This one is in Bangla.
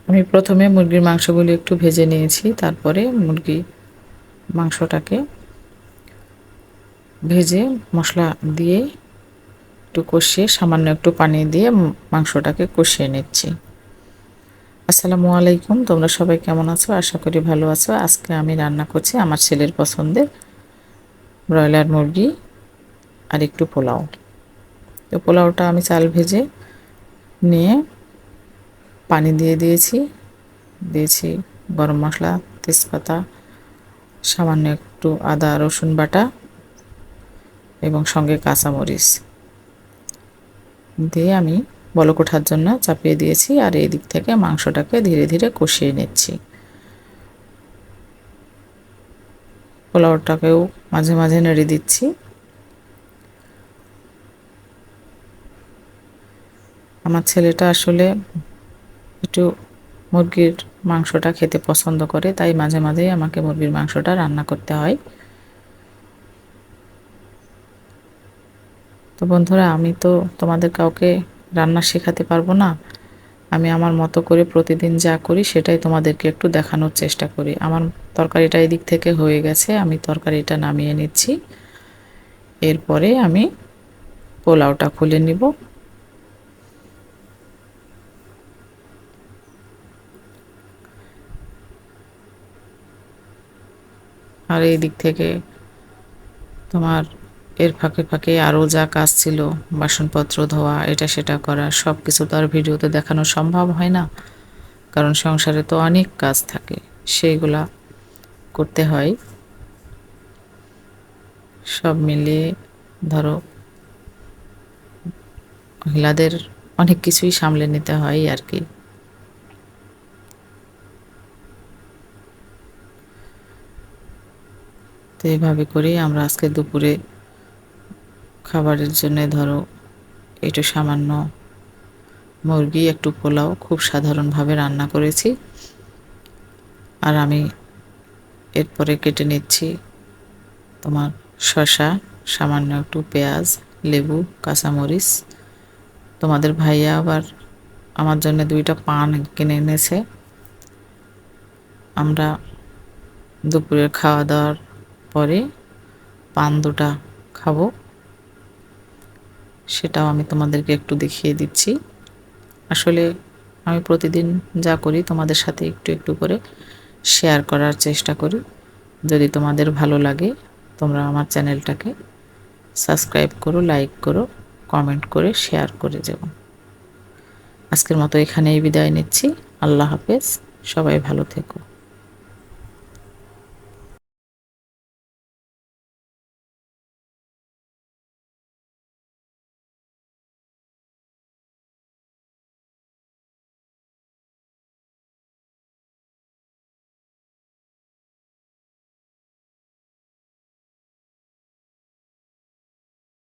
আমি প্রথমে মুরগির মাংসগুলি একটু ভেজে নিয়েছি, তারপরে মাংসটাকে ভেজে মশলা দিয়ে একটু কষিয়ে সামান্য একটু পানি দিয়ে মাংসটাকে কষিয়ে নিচ্ছি। আসসালামু আলাইকুম, তোমরা সবাই কেমন আছো? আশা করি ভালো আছো। আজকে আমি রান্না করছি আমার ছেলের পছন্দের ব্রয়লার মুরগি আর একটু পোলাও। তো পোলাওটা আমি চাল ভেজে নিয়ে পানি দিয়ে দিয়েছি গরম মশলা, তেজপাতা, সামান্য একটু আদা রসুন বাটা এবং সঙ্গে কাঁচামরিচ দিয়ে আমি বলক ওঠার জন্য চাপিয়ে দিয়েছি। আর এই দিক থেকে মাংসটাকে ধীরে ধীরে কষিয়ে নিচ্ছি। পোলাওটাকেও মাঝে মাঝে নেড়ে দিচ্ছি। আমার ছেলেটা আসলে একটু মুরগির মাংসটা খেতে পছন্দ করে, তাই মাঝে মাঝেই আমাকে মুরগির মাংসটা রান্না করতে হয়। তো বন্ধুরা, আমি তো তোমাদের কাউকে রান্না শেখাতে পারবো না। আমি আমার মতো করে প্রতিদিন যা করি সেটাই তোমাদেরকে একটু দেখানোর চেষ্টা করি। আমার তরকারিটা এদিক থেকে হয়ে গেছে, আমি তরকারিটা নামিয়ে নিচ্ছি। এরপরে আমি পোলাওটা খুলে নিব। আর এই দিক থেকে তোমার এর ফাঁকে ফাঁকে আরও যা কাজ ছিল, বাসনপত্র ধোয়া, এটা সেটা করা, সব কিছু তো আর ভিডিওতে দেখানো সম্ভব হয় না, কারণ সংসারে তো অনেক কাজ থাকে, সেইগুলা করতে হয়। সব মিলিয়ে ধরো মহিলাদের অনেক কিছুই সামলে নিতে হয় আর কি। তো এইভাবে করেই আমরা আজকে দুপুরে খাবারের জন্য ধরো একটু সামান্য মুরগি, একটু পোলাও খুব সাধারণভাবে রান্না করেছি। আর আমি এরপরে কেটে নিচ্ছি তোমার শসা, সামান্য একটু পেঁয়াজ, লেবু, কাঁচামরিচ। তোমাদের ভাইয়া আবার আমার জন্য 2টা পান কিনে এনেছে। আমরা দুপুরের খাওয়া দাওয়ার পরে পান 2টা খাবো, সেটাও আমি তোমাদেরকে একটু দেখিয়ে দিচ্ছি। আসলে আমি প্রতিদিন যা করি তোমাদের সাথে একটু একটু করে শেয়ার করার চেষ্টা করি। যদি তোমাদের ভালো লাগে তোমরা আমার চ্যানেলটাকে সাবস্ক্রাইব করো, লাইক করো, কমেন্ট করে শেয়ার করে যাও। আজকের মতো এখানেই বিদায় নিচ্ছি। আল্লাহ হাফেজ, সবাই ভালো থেকো।